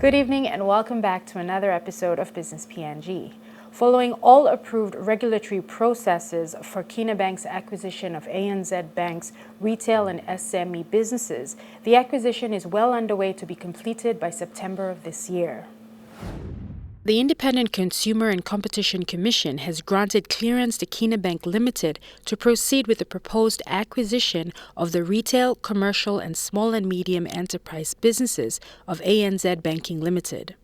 Good evening and welcome back to another episode of Business PNG. Following all approved regulatory processes for Kina Bank's acquisition of ANZ Bank's retail and SME businesses, the acquisition is well underway to be completed by September of this year. The Independent Consumer and Competition Commission has granted clearance to Kina Bank Limited to proceed with the proposed acquisition of the retail, commercial and small and medium enterprise businesses of ANZ Banking Limited.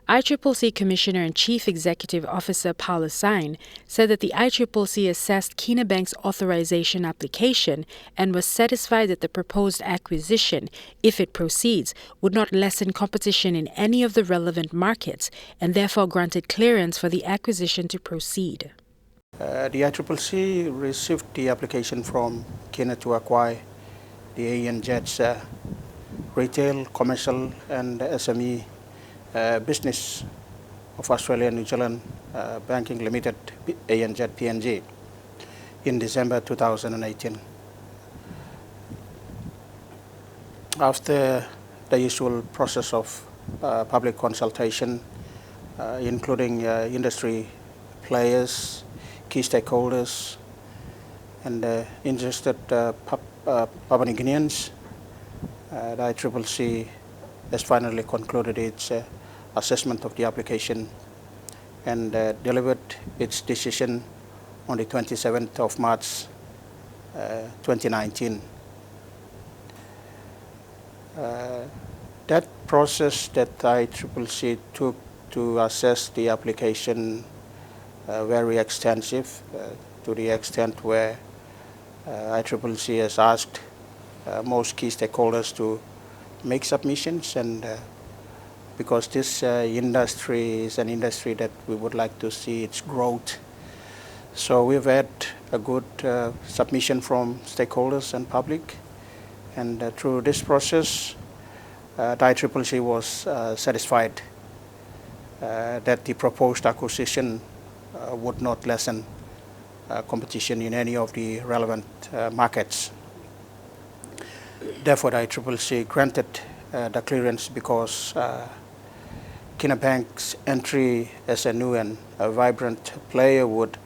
ICCC Commissioner and Chief Executive Officer Paulus Ain said that the ICCC assessed Kina Bank's authorization application and was satisfied that the proposed acquisition, if it proceeds, would not lessen competition in any of the relevant markets and therefore granted clearance for the acquisition to proceed. The ICCC received the application from Kina to acquire the ANZ's retail, commercial and SME business of Australia and New Zealand Banking Limited, ANZ PNG, in December 2018. After the usual process of public consultation, including industry players, key stakeholders, and interested Papua New Guineans, the ICCC has finally concluded its assessment of the application and delivered its decision on the 27th of March 2019. That process that ICCC took to assess the application very extensive, to the extent where ICCC has asked most key stakeholders to make submissions, and because this industry is an industry that we would like to see its growth. So we've had a good submission from stakeholders and public, and through this process the ICCC was satisfied that the proposed acquisition would not lessen competition in any of the relevant markets. Therefore, the ICCC granted the clearance because Kina Bank's entry as a new and a vibrant player would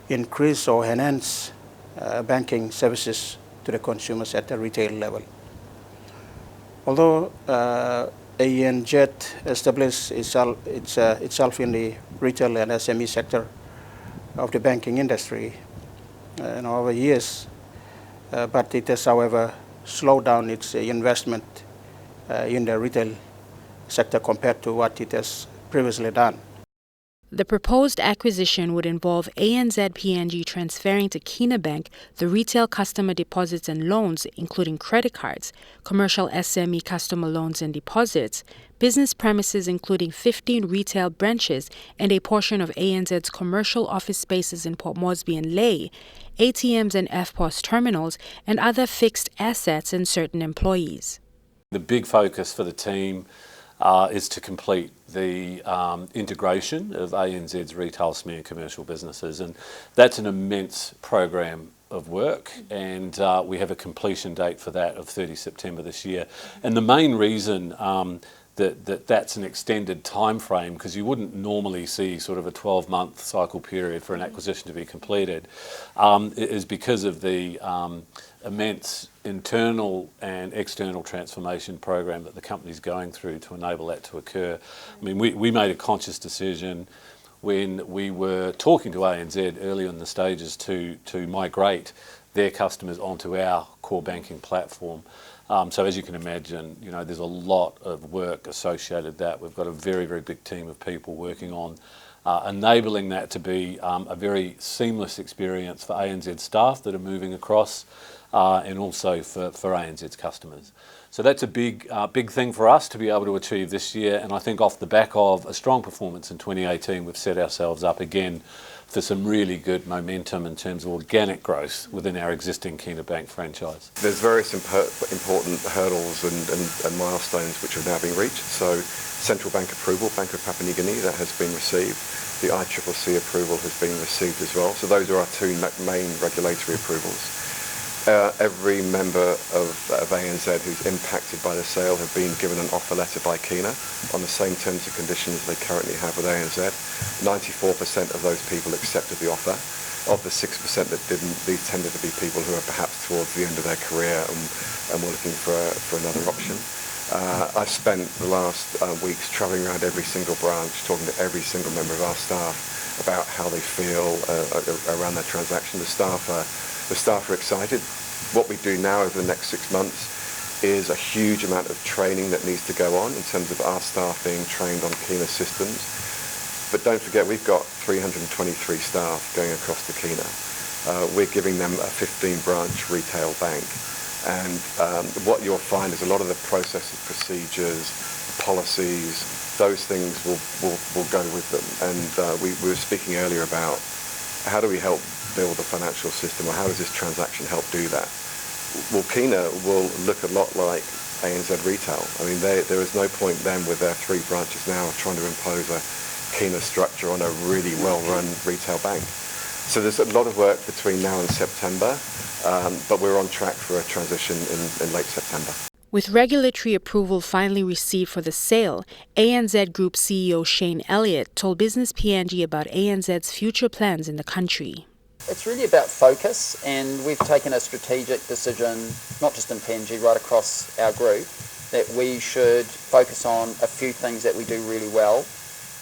increase or enhance banking services to the consumers at the retail level. Although ANZ established itself in the retail and SME sector of the banking industry over years, but it has, however, slowed down its investment in the retail sector compared to what it has previously done. The proposed acquisition would involve ANZ PNG transferring to Kina Bank the retail customer deposits and loans, including credit cards, commercial SME customer loans and deposits, business premises including 15 retail branches and a portion of ANZ's commercial office spaces in Port Moresby and Lae, ATMs and FPOS terminals, and other fixed assets and certain employees. The big focus for the team is to complete the integration of ANZ's retail, SME and commercial businesses, and that's an immense program of work, and we have a completion date for that of 30 September this year. And the main reason that's an extended time frame, because you wouldn't normally see sort of a 12-month cycle period for an acquisition to be completed, is because of the immense internal and external transformation program that the company's going through to enable that to occur. I mean, we made a conscious decision when we were talking to ANZ early in the stages to migrate their customers onto our core banking platform. So as you can imagine, there's a lot of work associated with that. We've got a very, very big team of people working on enabling that to be a very seamless experience for ANZ staff that are moving across, and also for ANZ's customers. So that's a big thing for us to be able to achieve this year, and I think off the back of a strong performance in 2018, we've set ourselves up again for some really good momentum in terms of organic growth within our existing Kina Bank franchise. There's various important hurdles and milestones which have now been reached. So central bank approval, Bank of Papua New Guinea, that has been received. The ICCC approval has been received as well. So those are our two main regulatory approvals. Every member of ANZ who's impacted by the sale have been given an offer letter by Kina on the same terms and conditions they currently have with ANZ. 94% of those people accepted the offer. Of the 6% that didn't, these tended to be people who are perhaps towards the end of their career and were looking for another option. I've spent the last weeks travelling around every single branch, talking to every single member of our staff about how they feel around their transaction. The staff are excited. What we do now over the next 6 months is a huge amount of training that needs to go on in terms of our staff being trained on Kina systems. But don't forget, we've got 323 staff going across to Kina. We're giving them a 15-branch retail bank. And what you'll find is a lot of the processes, procedures, policies, those things will go with them. And we were speaking earlier about how do we help build a financial system, or how does this transaction help do that? Well, Kina will look a lot like ANZ Retail. I mean, there is no point then with their 3 branches now of trying to impose a Kina structure on a really well-run retail bank. So there's a lot of work between now and September, but we're on track for a transition in late September. With regulatory approval finally received for the sale, ANZ Group CEO Shayne Elliott told Business PNG about ANZ's future plans in the country. It's really about focus, and we've taken a strategic decision, not just in PNG, right across our group, that we should focus on a few things that we do really well,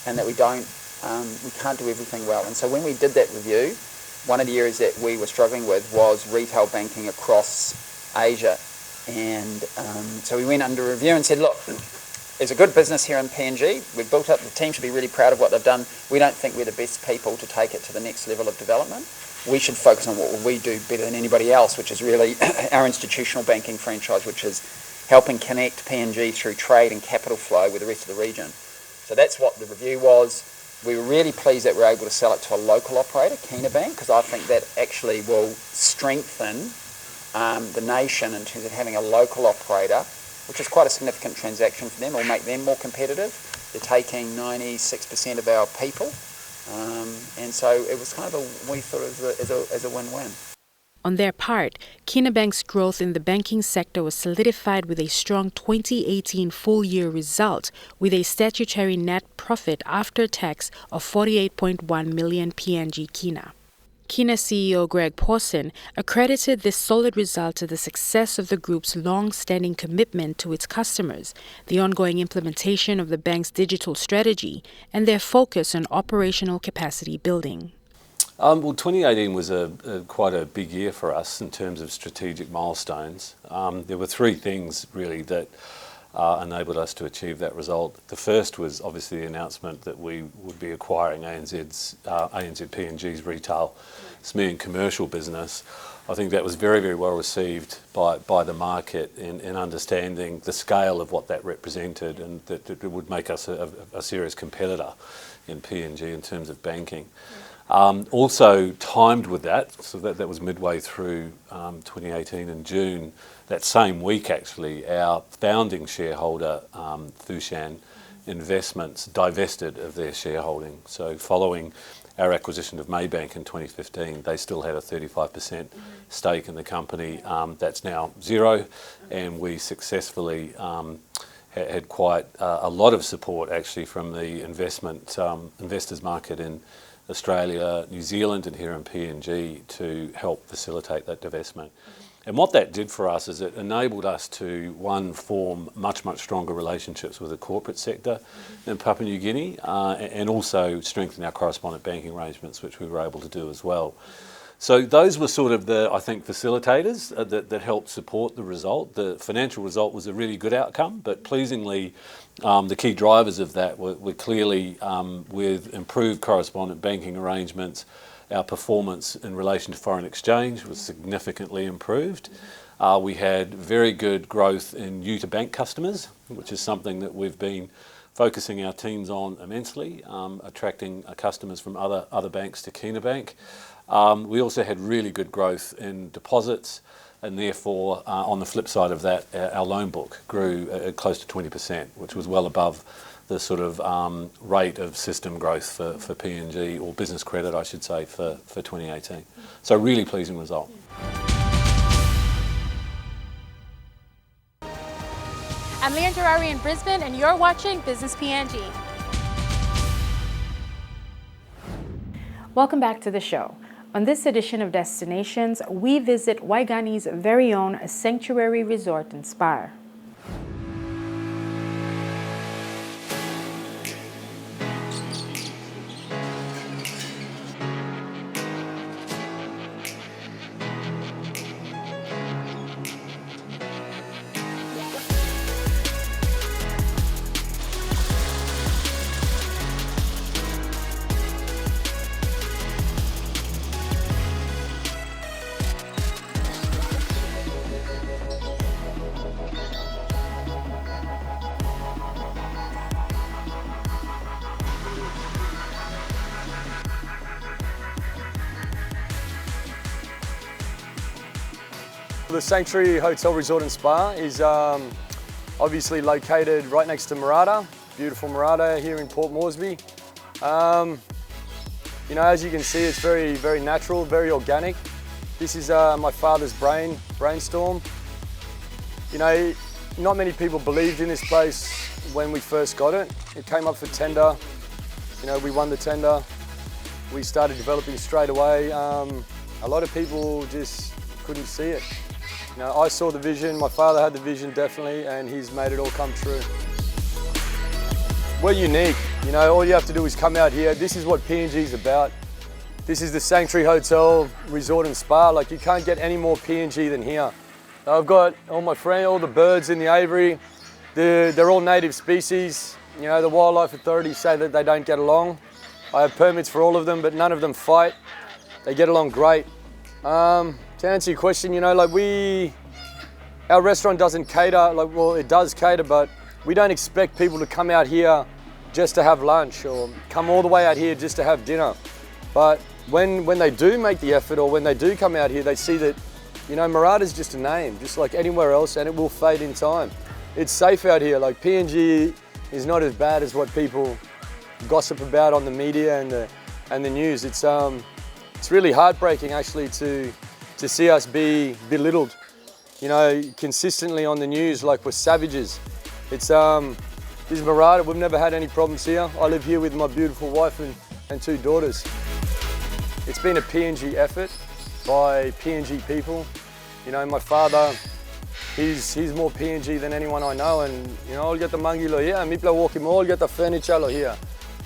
and that we can't do everything well. And so when we did that review, one of the areas that we were struggling with was retail banking across Asia. And so we went under review and said, look, there's a good business here in PNG. We've built up, the team should be really proud of what they've done. We don't think we're the best people to take it to the next level of development. We should focus on what we do better than anybody else, which is really our institutional banking franchise, which is helping connect PNG through trade and capital flow with the rest of the region. So that's what the review was. We were really pleased that we were able to sell it to a local operator, Kina Bank, because I think that actually will strengthen the nation in terms of having a local operator, which is quite a significant transaction for them. It will make them more competitive. They're taking 96% of our people, and so it was kind of we thought as a win-win. On their part, Kina Bank's growth in the banking sector was solidified with a strong 2018 full-year result, with a statutory net profit after tax of 48.1 million PNG Kina. Kina CEO Greg Pawson accredited this solid result to the success of the group's long-standing commitment to its customers, the ongoing implementation of the bank's digital strategy, and their focus on operational capacity building. Well, 2018 was quite a big year for us in terms of strategic milestones. There were 3 things really that enabled us to achieve that result. The first was obviously the announcement that we would be acquiring ANZ PNG's retail, SME and commercial business. I think that was very, very well received by the market in understanding the scale of what that represented, and that it would make us a serious competitor in PNG in terms of banking. Also timed with that, so that was midway through 2018 in June. That same week, actually, our founding shareholder, Pawson Investments, divested of their shareholding. So following our acquisition of Maybank in 2015, they still had a 35% stake in the company. That's now 0, and we successfully had quite a lot of support, actually, from the investors market in Australia, New Zealand and here in PNG to help facilitate that divestment. And what that did for us is it enabled us to, one, form much, much stronger relationships with the corporate sector in Papua New Guinea, and also strengthen our correspondent banking arrangements, which we were able to do as well. So those were sort of the, I think, facilitators that helped support the result. The financial result was a really good outcome, but pleasingly, the key drivers of that were clearly with improved correspondent banking arrangements. Our performance in relation to foreign exchange was significantly improved. We had very good growth in new-to-bank customers, which is something that we've been focusing our teams on immensely, attracting customers from other banks to Kina Bank. We also had really good growth in deposits, and therefore, on the flip side of that, our loan book grew at close to 20%, which was well above the sort of rate of system growth for PNG, or business credit, I should say, for 2018. So really pleasing result. I'm Leanne Terrari in Brisbane, and you're watching Business PNG. Welcome back to the show. On this edition of Destinations, we visit Waigani's very own Sanctuary Resort and Spa. The Sanctuary Hotel Resort and Spa is obviously located right next to Murata, beautiful Murata here in Port Moresby. You know, as you can see, it's very, very natural, very organic. This is my father's brainstorm. You know, not many people believed in this place when we first got it. It came up for tender. You know, we won the tender. We started developing straight away. A lot of people just couldn't see it. You know, I saw the vision, my father had the vision definitely, and he's made it all come true. We're unique, you know, all you have to do is come out here. This is what PNG is about. This is the Sanctuary Hotel Resort and Spa. Like, you can't get any more PNG than here. I've got all my friends, all the birds in the aviary. They're all native species. You know, the Wildlife Authority say that they don't get along. I have permits for all of them, but none of them fight. They get along great. To answer your question, you know, like our restaurant doesn't cater, like, well, it does cater, but we don't expect people to come out here just to have lunch or come all the way out here just to have dinner. But when they do make the effort or when they do come out here, they see that, you know, Murata's just a name, just like anywhere else, and it will fade in time. It's safe out here. Like, PNG is not as bad as what people gossip about on the media and the news. It's really heartbreaking actually to see us be belittled, you know, consistently on the news like we're savages. It's this is Murata. We've never had any problems here. I live here with my beautiful wife and two daughters. It's been a PNG effort by PNG people. You know, my father, he's more PNG than anyone I know, and you know, I'll get the mangilo here, mipla walking all get the furniture here.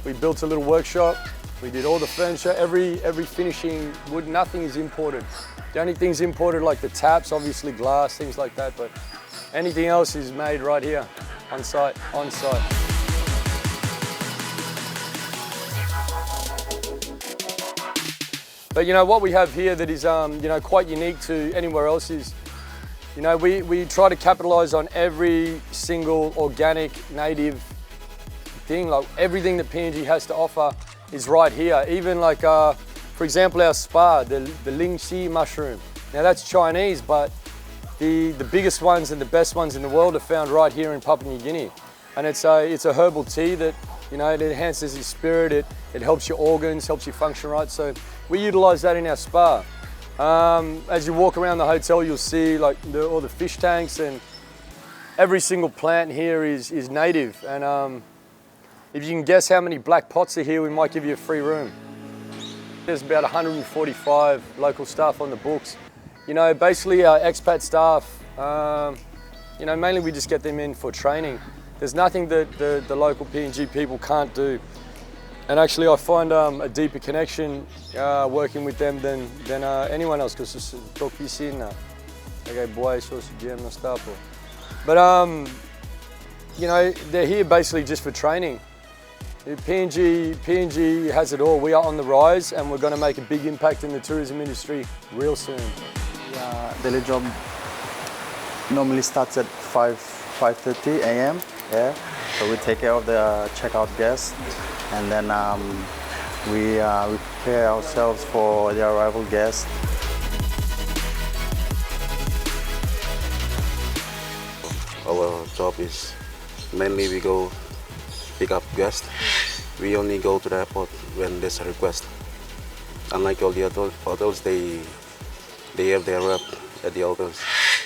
We built a little workshop. We did all the furniture, every finishing wood, nothing is imported. The only things imported, like the taps, obviously glass, things like that, but anything else is made right here, on site. But you know, what we have here that is you know, quite unique to anywhere else is, you know, we try to capitalise on every single organic, native thing. Like, everything that PNG has to offer is right here. Even like, for example, our spa, the ling xi mushroom. Now that's Chinese, but the biggest ones and the best ones in the world are found right here in Papua New Guinea. And it's a herbal tea that, you know, it enhances your spirit, it helps your organs, helps you function right. So we utilise that in our spa. As you walk around the hotel, you'll see like all the fish tanks, and every single plant here is native. And if you can guess how many black pots are here, we might give you a free room. There's about 145 local staff on the books. You know, basically our expat staff, you know, mainly we just get them in for training. There's nothing that the local PNG people can't do. And actually I find a deeper connection working with them than anyone else, because it's talk piscina. Okay, boy, so no stuff. But you know, they're here basically just for training. PNG has it all. We are on the rise, and we're going to make a big impact in the tourism industry real soon. Daily job normally starts at 5:30 a.m. Yeah, so we take care of the checkout guests, and then we prepare ourselves for the arrival guests. Our job is mainly we go pick up guests. We only go to the airport when there's a request. Unlike all the other hotels, they have their rep at the hotels.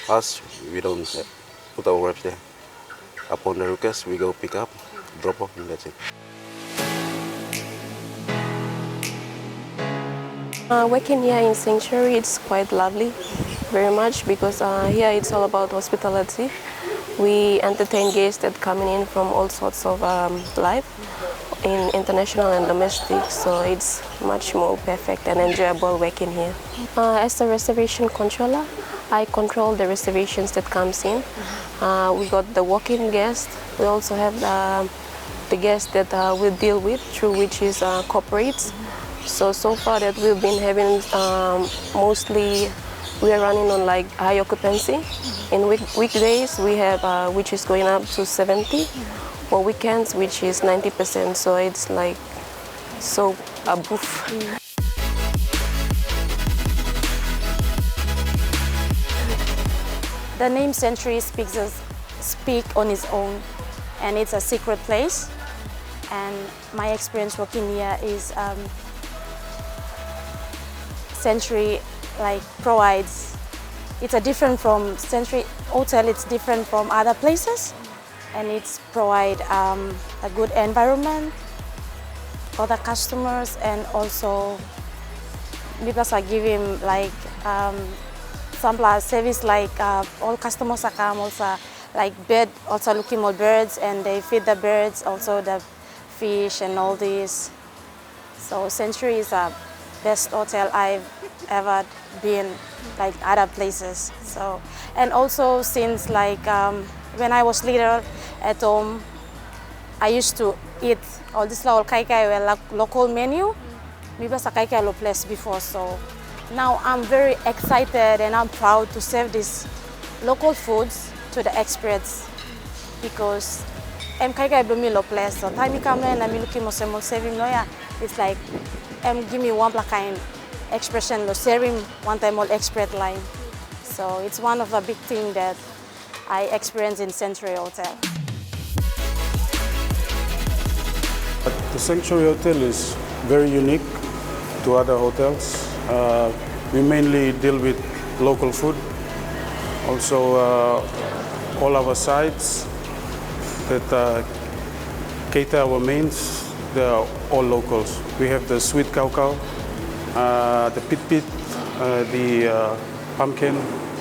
Us, we don't put our reps there. Upon the request, we go pick up, drop off, and that's it. Working here in Sanctuary, it's quite lovely, very much, because here it's all about hospitality. We entertain guests that coming in from all sorts of life, in international and domestic, so it's much more perfect and enjoyable working here. As a reservation controller, I control the reservations that comes in. We got the walk-in guests. We also have the guests that we deal with, through which is corporates. So far that we've been having mostly, we are running on like high occupancy. In weekdays we have which is going up to 70, for weekends which is 90%. So it's like so a boof. The name Century speak on its own, and it's a secret place. And my experience working here is Century provides. It's a different from Century Hotel. It's different from other places, and it's provide a good environment for the customers, and also because I give him some service all customers are come also bed, also looking more birds, and they feed the birds, also the fish and all this. So Century is a best hotel I've ever been, like other places. So, and also since when I was little at home, I used to eat all this local menu. Because I can't place before, so now I'm very excited and I'm proud to serve these local foods to the expats, because I'm place. So time I come in, I'm looking for serving lawyer. It's like give me one kind expression serving one time all expert line. So it's one of the big things that I experience in Century Hotel. The Sanctuary Hotel is very unique to other hotels. We mainly deal with local food. Also, all our sites that cater our mains, they are all locals. We have the sweet cow, the pit, the pumpkin,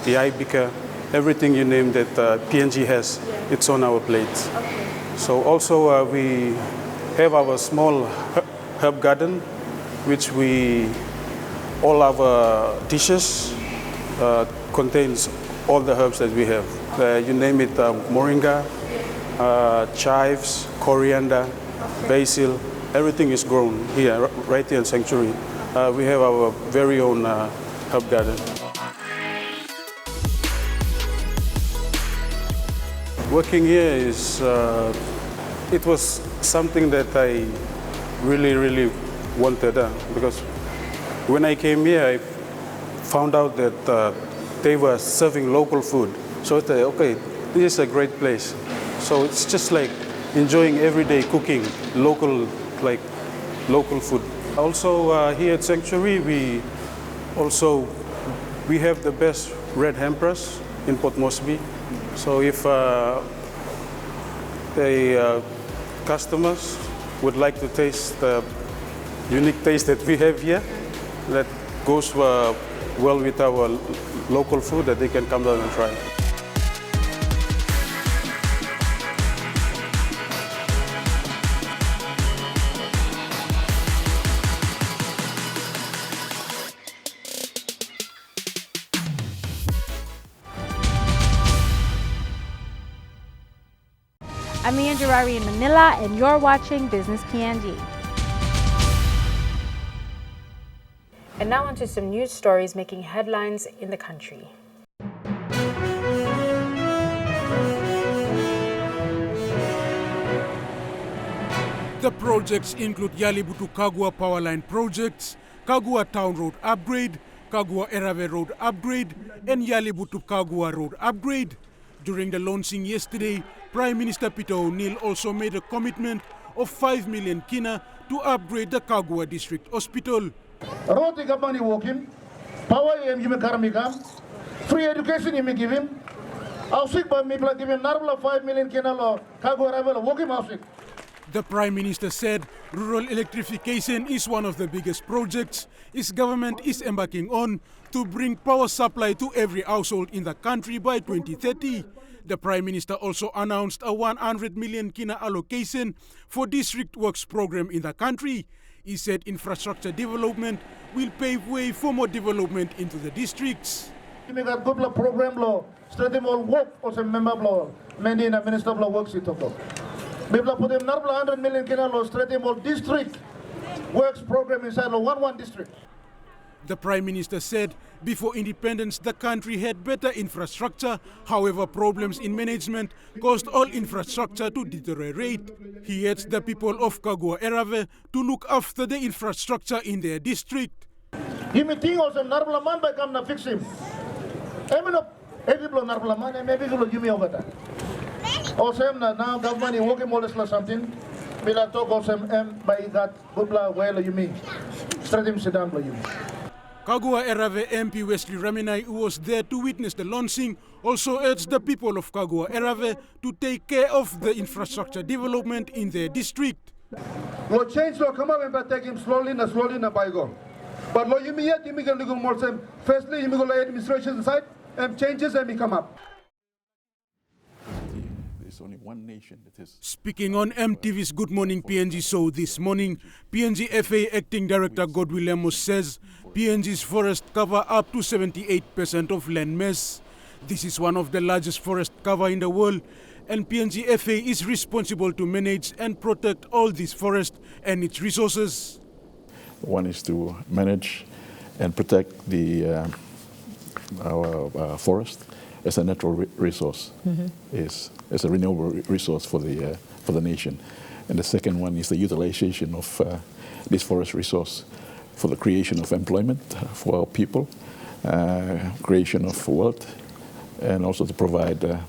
the ibika, everything you name that PNG has, it's on our plates. Okay. So also we have our small herb garden, which all our dishes contains all the herbs that we have. You name it, moringa, chives, coriander, basil, everything is grown here, right here in Sanctuary. We have our very own herb garden. Working here is, it was something that I really wanted, because when I came here, I found out that they were serving local food. So I thought, okay, this is a great place. So it's just like enjoying everyday cooking, local food. Also here at Sanctuary, we have the best red hampers in Port Moresby. So if the customers would like to taste the unique taste that we have here, that goes well with our local food, that they can come down and try. I'm Ian Gerari in Manila, and you're watching Business PNG. And now onto some news stories making headlines in the country. The projects include Yalibu to Kagua Powerline projects, Kagua Town Road upgrade, Kagua Erave Road upgrade, and Yalibu to Kagua Road upgrade. During the launching yesterday, Prime Minister Peter O'Neill also made a commitment of 5 million kina to upgrade the Kagua District Hospital. Road government walking, power you give karmika, free education you give him, The Prime Minister said rural electrification is one of the biggest projects his government is embarking on to bring power supply to every household in the country by 2030. The Prime Minister also announced a 100 million Kina allocation for district works program in the country. He said infrastructure development will pave way for more development into the districts. Program law, work also member law, many Minister of Works it. We will put 100 million Kina law district works program inside one district. The Prime Minister said before independence the country had better infrastructure, however problems in management caused all infrastructure to deteriorate. He urged the people of Kagua Erave to look after the infrastructure in their district. Give me thing also Narblaman by come to fix him. Every blow Narblaman and maybe will give me over that. Also now government is working more or something. Bila talk also by that bubla well you mean. Straight him sit down you. Kagua Erave MP Wesley Raminai, who was there to witness the launching, also urged the people of Kagua Erave to take care of the infrastructure development in their district. Lo change lo come up and take him slowly na by go. But lo you me yet you me can look more same. Firstly you me go administration side and changes and me come up. There's only one nation that is. Speaking on MTV's Good Morning PNG show this morning, PNG FA Acting Director Godwill Amos says PNG's forest cover up to 78% of land mass. This is one of the largest forest cover in the world, and PNG FA is responsible to manage and protect all this forest and its resources. One is to manage and protect our forest as a natural resource, as a renewable resource for the nation. And the second one is the utilization of this forest resource for the creation of employment for our people, creation of wealth, and also to provide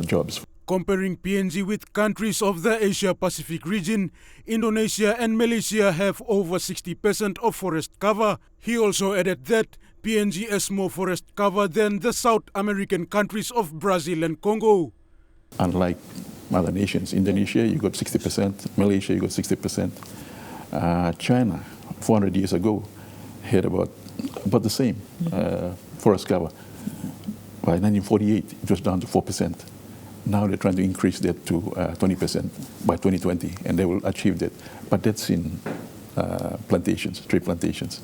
jobs. Comparing PNG with countries of the Asia-Pacific region, Indonesia and Malaysia have over 60% of forest cover. He also added that PNG has more forest cover than the South American countries of Brazil and Congo. Unlike other nations, Indonesia, you got 60%, Malaysia, you got 60%. China, 400 years ago, had about the same forest cover. By 1948, it was down to 4%. Now they're trying to increase that to 20% by 2020, and they will achieve that. But that's in plantations, tree plantations.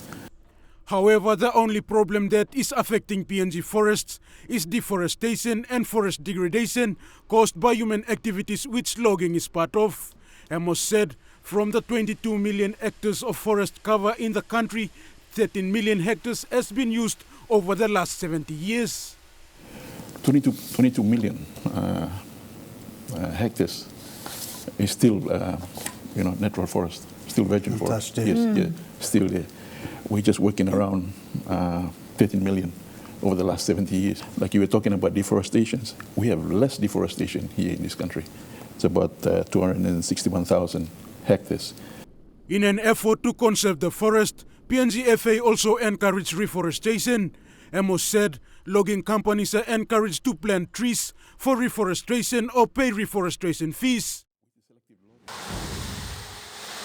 However, the only problem that is affecting PNG forests is deforestation and forest degradation caused by human activities, which logging is part of. Amos said from the 22 million hectares of forest cover in the country, 13 million hectares has been used over the last 70 years. 22 million hectares is still, natural forest, still virgin forest. Yes, still there. We're just working around 13 million over the last 70 years. Like you were talking about deforestations, we have less deforestation here in this country. It's about 261,000 hectares. In an effort to conserve the forest, PNG FA also encouraged reforestation. Amos said logging companies are encouraged to plant trees for reforestation or pay reforestation fees.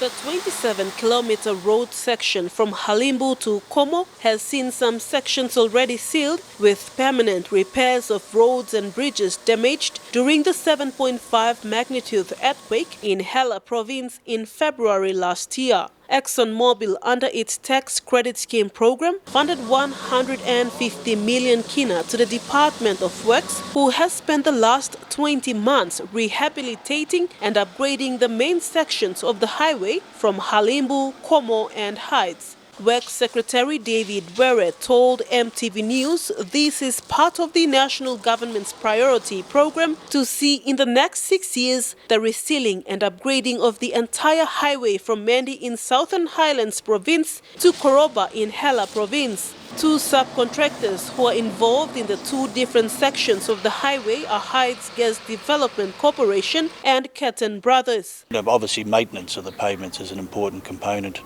The 27-kilometer road section from Halimbu to Como has seen some sections already sealed, with permanent repairs of roads and bridges damaged during the 7.5 magnitude earthquake in Hela province in February last year. ExxonMobil, under its tax credit scheme program, funded 150 million Kina to the Department of Works, who has spent the last 20 months rehabilitating and upgrading the main sections of the highway from Halimbu, Como and Heights. Works Secretary David Were told MTV News this is part of the national government's priority program to see in the next 6 years the resealing and upgrading of the entire highway from Mendi in Southern Highlands Province to Koroba in Hela Province. Two subcontractors who are involved in the two different sections of the highway are Heights Gas Development Corporation and Ketten Brothers. Obviously, maintenance of the pavements is an important component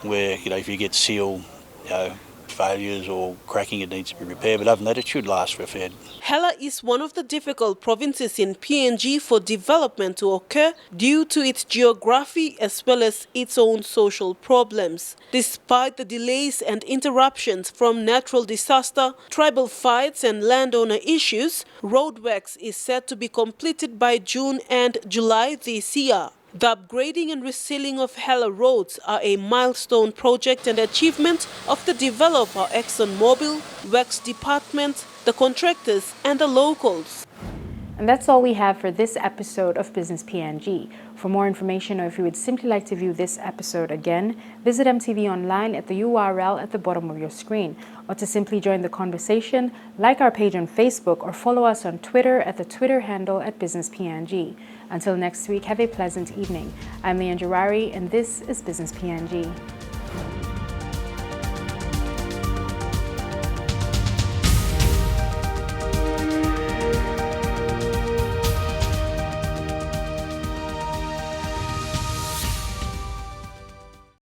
where, if you get seal failures or cracking, it needs to be repaired, but other than that, it should last for a fair. Hela is one of the difficult provinces in PNG for development to occur due to its geography as well as its own social problems. Despite the delays and interruptions from natural disaster, tribal fights and landowner issues, roadworks is set to be completed by June and July this year. The upgrading and resealing of Hela roads are a milestone project and achievement of the developer ExxonMobil, Works Department, the contractors and the locals. And that's all we have for this episode of Business PNG. For more information or if you would simply like to view this episode again, visit MTV Online at the URL at the bottom of your screen. Or to simply join the conversation, like our page on Facebook or follow us on Twitter at the Twitter handle at Business PNG. Until next week, have a pleasant evening. I'm Leanne Jarari, and this is Business PNG.